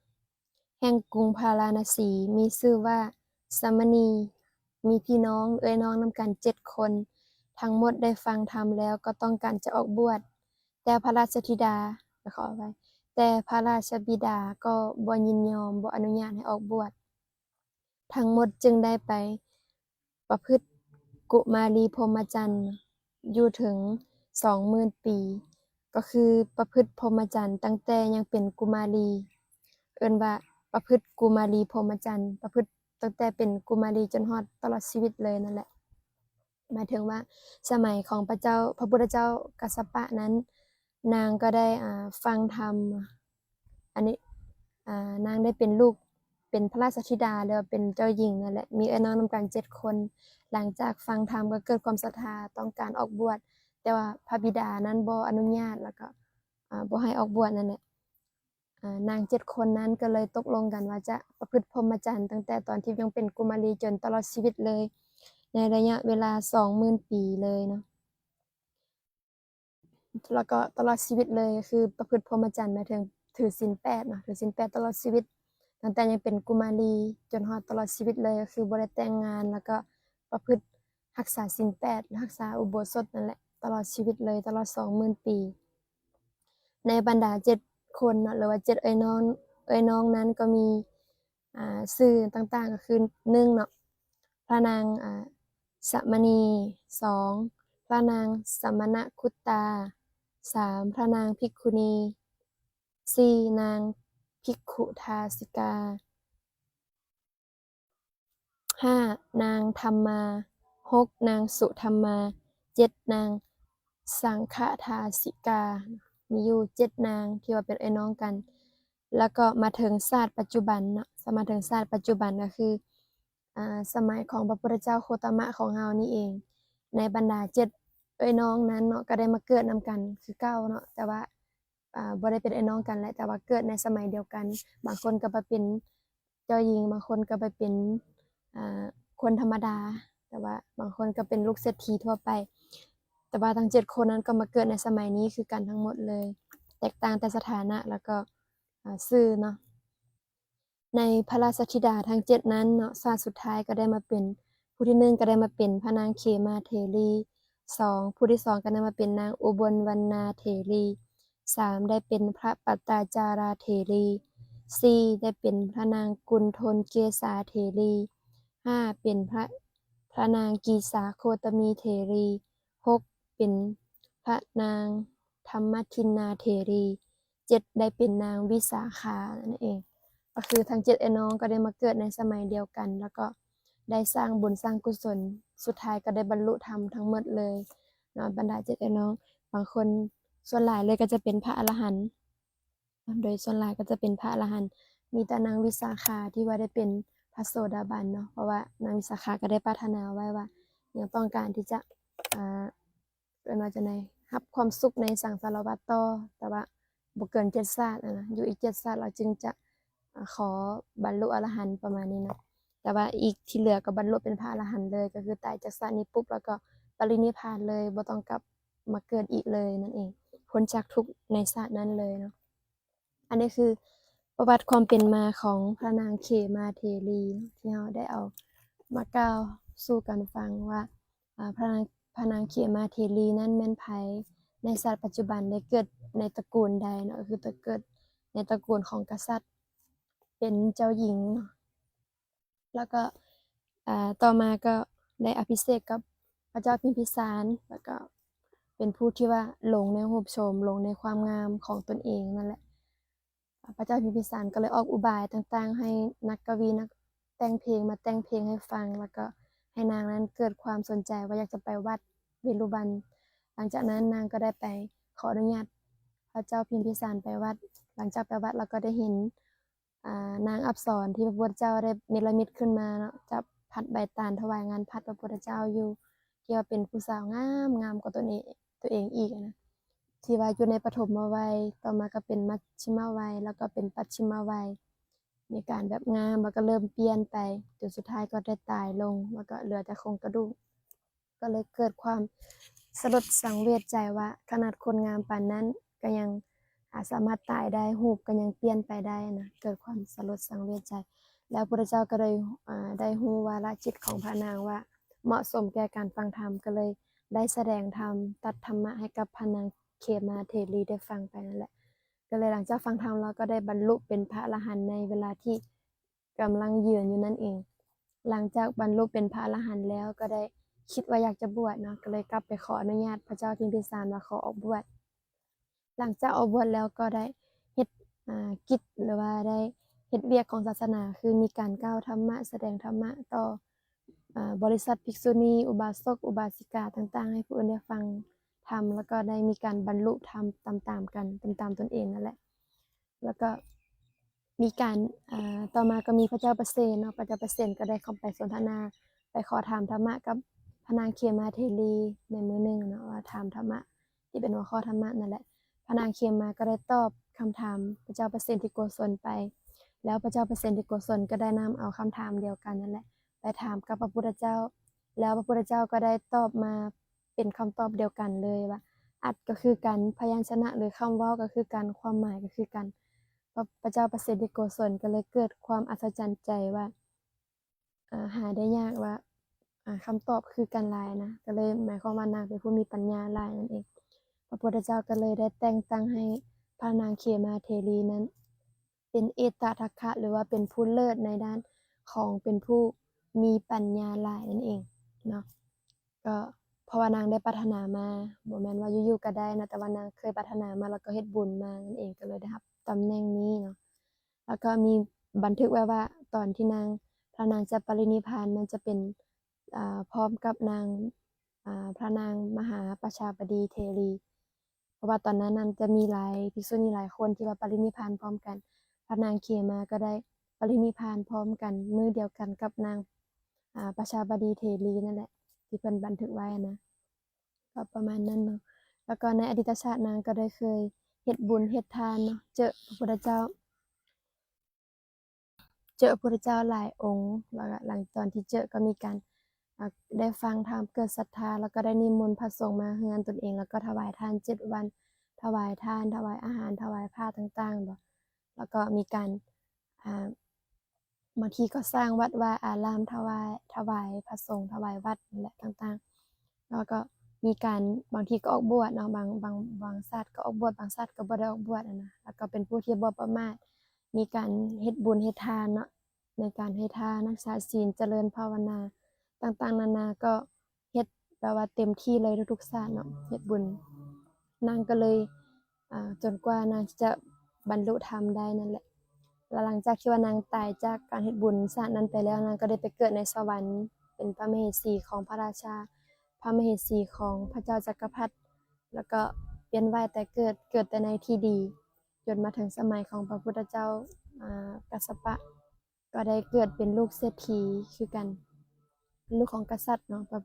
แห่งกรุงพาราณสีมีชื่อว่าสามณีมีพี่น้องเอ้ยน้องนำกัน7 คนทั้งหมดได้ฟังธรรมแล้วก็ต้องการจะออกบวชแต่พระราชธิดาขอไว้แต่พระราชบิดาก็บ่ยินยอมบ่อนุญาตให้ออกบวชทั้งหมดจึงได้ไปประพฤติกุมารีพรหมจรรย์อยู่ถึง20,000 ปีก็คือประพฤติพรหมจรรย์ตั้งแต่ยังเป็นกุมารีเอิ้นว่าประพฤติกุมารีพรหมจรรย์ประพฤติต ตั้งแต่เป็นกุมารีจนฮอดตลอดชีวิตเลยนั่นแหละหมายถึงว่าสมัยของพระพุทธเจ้ากัสสปะนั้นนางก็ได้ฟังธรรมอันนี้นางได้เป็นลูกเป็นพระราชธิดาแล้วเป็นเจ้าหญิงนั่นแหละมีน้องนำกัน7คนหลังจากฟังธรรมก็เกิดความศรัทธาต้องการออกบวชแต่ว่าพระบิดานั้นบ่อนุญาตแล้วก็บ่ให้ออกบวชนั่นแหละนาง7คนนั้นก็เลยตกลงกันว่าจะประพฤติพรหมจรรย์ตั้งแต่ตอนที่ยังเป็นกุมารีจนตลอดชีวิตเลยในระยะเวลา 20,000 ปีเลยเนาะแล้วก็ตลอดชีวิตเลยคือประพฤติพรหมจรรย์หมายถึงถือศีล8เนาะถือศีล8ตลอดชีวิตตั้งแต่ยังเป็นกุมารีจนฮอดตลอดชีวิตเลยก็คือบ่ได้แต่งงานแล้วก็ประพฤติรักษาศีล8รักษาอุโบสถนั่นแหละตลอดชีวิตเลยตลอด 20,000 ปีในบรรดา7คนเนาะหรือว่า7เอ้ยน้องนั้นก็มีชื่อต่างๆก็คือ1เนาะพระนางสมณี2พระนางสมณคุตตา3พระนางภิกขุณี4นางภิกขุทาสิกา5นางธรรมา6นางสุธรรมา7นางสังฆทาสิกามีอยู่7นางที่ว่าเป็นไอ้น้องกันแล้วก็มาถึงศาสตร์ปัจจุบันเนาะมาถึงศาสตร์ปัจจุบันก็คือสมัยของพระพุทธเจ้าโคตมะของเรานี่เองในบรรดา7เอ้ยน้องนั้นเนาะก็ได้มาเกิดนำกันคือเก่าเนาะแต่ว่าบ่ได้เป็นไอ้น้องกันแหละแต่ว่าเกิดในสมัยเดียวกันบางคนก็ไปเป็นเจ้าหญิงบางคนก็ไปเป็นคนธรรมดาแต่ว่าบางคนก็เป็นลูกเศรษฐีทั่วไปแต่ว่าทั้ง7คนนั้นก็มาเกิดในสมัยนี้คือกันทั้งหมดเลยแตกต่างแต่สถานะแล้วก็ชื่อเนาะในพระราชธิดาทั้ง7นั้นเนาะชาติสุดท้ายก็ได้มาเป็นผู้ที่1ก็ได้มาเป็นพระนางเขมาเถรี2ผู้ที่2ก็ได้มาเป็นนางอุบลวรรณาเถรี3ได้เป็นพระปัตตาจาราเถรี4ได้เป็นพระนางกุณฑลเกษาเถรี5เป็นพระนางกีสาโคตมีเถรี6เป็นพระนางธรรมทินนาเถรี7ได้เป็นนางวิสาขานั่นเองก็คือทั้ง7ไอ้น้องก็ได้มาเกิดในสมัยเดียวกันแล้วก็ได้สร้างบุญสร้างกุศลสุดท้ายก็ได้บรรลุธรรมทั้งหมดเลยเนาะบรรดา7ไอ้น้องบางคนส่วนหลายเลยก็จะเป็นพระอรหันต์โดยส่วนหลายก็จะเป็นพระอรหันต์มีแต่นางวิสาขาที่ว่าได้เป็นพระโสดาบันเนาะเพราะว่านางวิสาขาก็ได้ปรารถนาไว้ว่ายังต้องการที่จะเป็นว่าจะในรับความสุขในสังสารวัฏต่อแต่ว่าบ่เกิน7ชาตินะอยู่อีก7ชาติเราจึงจะขอบรรลุอรหันต์ประมาณนี้เนาะแต่ว่าอีกที่เหลือก็บรรลุเป็นพระอรหันต์เลยก็คือตายจากชาตินี้ปุ๊บแล้วก็ปรินิพพานเลยบ่ต้องกลับมาเกิดอีกเลยนั่นเองพ้นจากทุกข์ในชาตินั้นเลยเนาะอันนี้คือประวัติความเป็นมาของพระนางเขมาเถรีที่เราได้เอามากล่าวสู่กันฟังว่าพระนางเขมาเถรีนั้นแม่นไผในศาสตร์ปัจจุบันได้เกิดในตระกูลใดเนาะคือเกิดในตระกูลของกษัตริย์เป็นเจ้าหญิงเนาะแล้วก็ต่อมาก็ได้อภิเษกกับพระเจ้าพิมพิสารแล้วก็เป็นผู้ที่ว่าหลงในรูปโฉมหลงในความงามของตนเองนั่นแหละพระเจ้าพิมพิสารก็เลยออกอุบายต่างๆให้นักกวีนักแต่งเพลงมาแต่งเพลงให้ฟังแล้วก็ให้นางนั้นเกิดความสนใจว่าอยากจะไปวัดเวรุวันหลังจากนั้นนางก็ได้ไปขออนุญาตพระเจ้าพิมพิสารไปวัดหลังจากไปวัดแล้วก็ได้เห็นนางอัปสรที่พระพุทธเจ้าได้เนรมิตขึ้นมาเนาะจับพัดใบตาลถวายงานพัดพระพุทธเจ้าอยู่ที่ว่าเป็นผู้สาวงามกว่าตัวเองอีกนะที่ว่าอยู่ในปฐมวัยต่อมาก็เป็นมัชชิมวัยแล้วก็เป็นปัจฉิมวัยมีการแบบงามแล้วก็เริ่มเปลี่ยนไปจนสุดท้ายก็ได้ตายลงแล้วก็เหลือแต่โครงกระดูกก็เลยเกิดความสลดสังเวชใจว่าขนาดคนงามปานนั้นก็ยังสามารถตายได้รูปก็ยังเปลี่ยนไปได้นะเกิดความสลดสังเวชใจแล้วพระพุทธเจ้าก็เลยได้รู้วาระจิตของพระนางว่าเหมาะสมแก่การฟังธรรมก็เลยได้แสดงธรรมตัดธรรมะให้กับพระนางเขมาเถรีได้ฟังไปนั่นแหละก็เลยหลังจากฟังธรรมแล้วก็ได้บรรลุเป็นพระอรหันต์ในเวลาที่กำลังยืนอยู่นั่นเองหลังจากบรรลุเป็นพระอรหันต์แล้วก็ได้คิดว่าอยากจะบวชเนาะก็เลยกลับไปขออนุญาตพระเจ้าพิมพิสารว่าขอออกบวชหลังจากออกบวชแล้วก็ได้เฮ็ดกิจหรือว่าได้ เฮ็ดเวียกของศาสนาคือมีการกล่าวธรรมะแสดงธรรมะต่อบริษัทภิกษุณีอุบาสกอุบาสิกาต่างๆให้ผู้อื่นได้ฟังธรรมแล้วก็ได้มีการบรรลุธรรมตามๆกันตามๆตนเองนั่นแหละแล้วก็มีการต่อมาก็มีพระเจ้าประเสนเนาะพระเจ้าประเสนก็ได้เข้าไปสนทนาไปขอถามธรรมะกับพระนางเขมาเทลีในมื้อหนึ่งเนาะว่าถามธรรมะที่เป็นหัวข้อธรรมะนั่นแหละพระนางเขมาก็ได้ตอบคำถามพระเจ้าประเสนที่โกศลไปแล้วพระเจ้าประเสนที่โกศลก็ได้นำเอาคำถามเดียวกันนั่นแหละไปถามกับพระพุทธเจ้าแล้วพระพุทธเจ้าก็ได้ตอบมาเป็นคำตอบเดียวกันเลยว่าอัตก็คือกันพยัญชนะหรือคำเว้าก็คือกันความหมายก็คือกันพระเจ้าประเสนที่โกศลก็เลยเกิดความอัศจรรย์ใจว่าหาได้ยากว่าคำตอบคือกันหลายนะก็เลยหมายความว่านางเป็นผู้มีปัญญาหลายนั่นเองพระพุทธเจ้าก็เลยได้แต่งตั้งให้พระนางเขมาเทลีนั้นเป็นเอตทัคคะหรือว่าเป็นผู้เลิศในด้านของเป็นผู้มีปัญญาหลายนั่นเองเนาะก็เพราะว่านางได้ปรารถนามาบ่แม่นว่าอยู่ๆก็ได้นะแต่ว่านางเคยปรารถนามาแล้วก็เฮ็ดบุญมานั่นเองก็เลยได้รับตำแหน่งนี้เนาะแล้วก็มีบันทึกไว้ว่าตอนที่พระนางจะปรินิพพานมันจะเป็นพร้อมกับพระนางมหาประชาบดีเทรีเพราะว่าตอนนั้นจะมีหลายภิกษุณีหลายคนที่ว่าปรินิพพานพร้อมกันพระนางเขมาก็ได้ปรินิพพานพร้อมกันมื้อเดียวกันกับนางประชาบดีเทรีนั่นแหละที่เพิ่นบันทึกไว้นะก็ประมาณนั้นเนาะแล้วก็ในอดีตชาตินางก็ได้เคยเฮ็ดบุญเฮ็ดทานเนาะเจอพระพุทธเจ้าหลายองค์แล้วก็หลังตอนที่เจอก็มีการได้ฟังธรรมเกิดศรัทธาแล้วก็ได้นิมนต์พระสงฆ์มาเฮือนตนเองแล้วก็ถวายทาน7วันถวายทานถวายอาหารถวายผ้าต่างๆบ่แล้วก็มีการอ่าบางทีก็สร้างวัดวาอารามถวายพระสงฆ์ถวายวัดนั่นแหละต่างๆแล้วก็มีการบางทีก็ออกบวชเนาะบางชาติก็ออกบวชบางชาติก็บ่ได้ออกบวชนะแล้วก็เป็นผู้ที่บ่ประมาทมีการเฮ็ดบุญเฮ็ดทานเนาะในการให้ทานรักษาศีลเจริญภาวนาต่างๆนานาก็เฮ็ดแบบว่าเต็มที่เลยทุกๆชาติเนาะเฮ็ดบุญนางก็เลยจนกว่านางจะบรรลุธรรมได้นั่นแหละแล้วหลังจากที่ว่านางตายจากการเฮ็ดบุญชาตินั้นไปแล้วนางก็ได้ไปเกิดในสวรรค์เป็นพระมเหสีของพระราชาพระมเหสีของพระเจ้าจักรพรรดิแล้วก็เวียนว่ายแต่เกิดแต่ในที่ดีจนมาถึงสมัยของพระพุทธเจ้ากัสสปะก็ได้เกิดเป็นลูกเศรษฐีคือกันลูกของกษัตริย์เนาะแบบ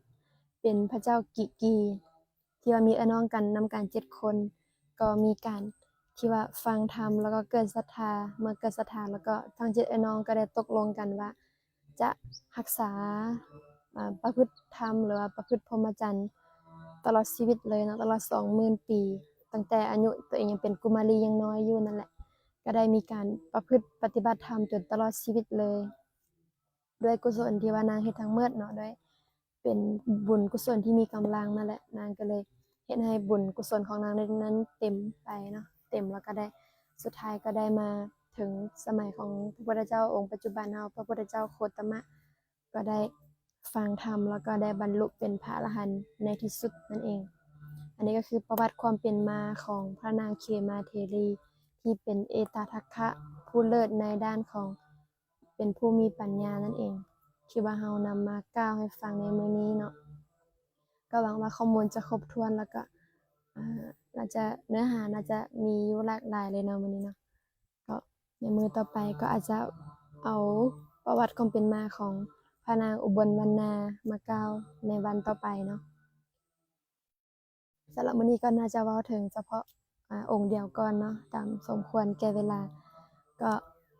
เป็นพระเจ้ากิกีที่ว่ามีพี่น้องกันนำกัน7คนก็มีการที่ว่าฟังธรรมแล้วก็เกิดศรัทธาเมื่อเกิดศรัทธาแล้วก็ทั้ง7พี่น้องก็ได้ตกลงกันว่าจะรักษาประพฤติธรรมหรือว่าประพฤติพรหมจรรย์ตลอดชีวิตเลยเนาะตลอด20,000 ปีตั้งแต่อายุตัวเองยังเป็นกุมารียังน้อยอยู่นั่นแหละก็ได้มีการประพฤติปฏิบัติธรรมจนตลอดชีวิตเลยด้วยกุศลที่ว่านางเฮ็ดทั้งหมดเนาะด้วยเป็นบุญกุศลที่มีกำลังนั่นแหละนางก็เลยเฮ็ดให้บุญกุศลของนางนั้นเต็มไปเนาะเต็มแล้วก็ได้สุดท้ายก็ได้มาถึงสมัยของพระพุทธเจ้าองค์ปัจจุบันเฮาพระพุทธเจ้าโคตมะก็ได้ฟังธรรมแล้วก็ได้บรรลุเป็นพระอรหันต์ในที่สุดนั่นเองอันนี้ก็คือประวัติความเป็นมาของพระนางเขมาเทรีที่เป็นเอตทัคคะผู้เลิศในด้านของเป็นผู้มีปัญญานั่นเองที่ว่าเฮานำมากล่าวให้ฟังในมื้อนี้เนาะก็หวังว่าข้อมูลจะครบถ้วนแล้วก็น่าจะเนื้อหาน่าจะมีอยู่หลากหลายเลยเนาะมื้อนี้เนาะก็ในมื้อต่อไปก็อาจจะเอาประวัติความเป็นมาของพระนางอุบลวรรณามากล่าวในวันต่อไปเนาะสำหรับมื้อนี้ก็น่าจะเว้าถึงเฉพาะองค์เดียวก่อนเนาะตามสมควรแก่เวลาก็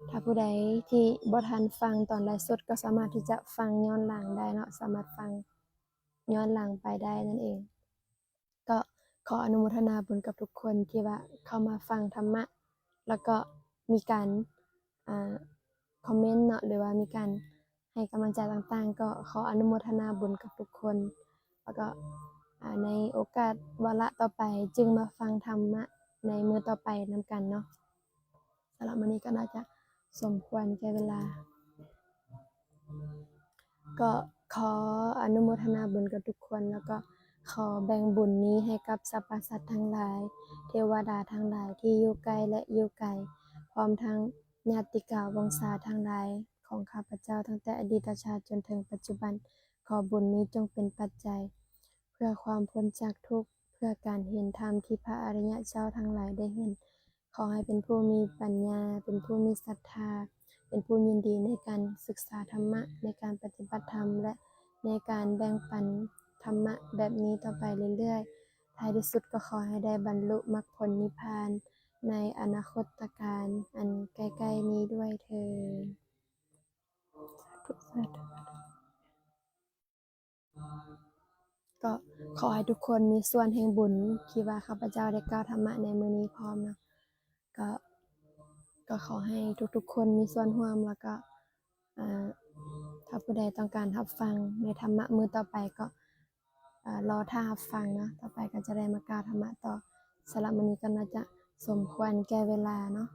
ถ้าผู้ใดที่บ่ทันฟังตอนไลฟ์สดก็สามารถที่จะฟังย้อนหลังได้เนาะสามารถฟังย้อนหลังไปได้นั่นเองก็ขออนุโมทนาบุญกับทุกคนที่ว่าเข้ามาฟังธรรมะแล้วก็มีการอ่าคอมเมนต์เนาะหรือว่ามีการให้กำลังใจต่างๆก็ขออนุโมทนาบุญกับทุกคนแล้วก็ในโอกาสวาระต่อไปจึงมาฟังธรรมะในมื้อต่อไปนำกันเนาะสำหรับมื้อนี้ก็น่าจะสมควรแก่เวลาก็ขออนุโมทนาบุญกับทุกคนแล้วก็ขอแบ่งบุญนี้ให้กับสรรพสัตว์ทั้งหลายเทวดาทั้งหลายที่อยู่ใกล้และอยู่ไกลพร้อมทั้ง ญาติกาวงศาทั้งหลายของข้าพเจ้าตั้งแต่อดีตชาติจนถึงปัจจุบันขอบุญนี้จงเป็นปัจจัยเพื่อความพ้นจากทุกข์เพื่อการเห็นธรรมที่พระอริยเจ้าทั้งหลายได้เห็นขอให้เป็นผู้มีปัญญาเป็นผู้มีศรัทธาเป็นผู้ยินดีในการศึกษาธรรมะในการปฏิบัติธรรมและในการแบ่งปันธรรมะแบบนี้ต่อไปเรื่อยๆท้ายที่สุดก็ขอให้ได้บรรลุมรรคผลนิพพานในอนาคตการอันใกล้ๆนี้ด้วยเถิดสาธุก็ขอให้ทุกคนมีส่วนแห่งบุญที่ว่าข้าพเจ้าได้กล่าวธรรมะในมื้อนี้พร้อมเนาะก็ก็ขอให้ทุกๆคนมีส่วนร่วมแล้วก็ถ้าผู้ใดต้องการรับฟังในธรรมะมื้อต่อไปก็รอท่ารับฟังเนาะต่อไปก็จะได้มากล่าวธรรมะต่อสำหรับมื้อนี้ก็น่าจะสมควรแก่เวลาเนาะ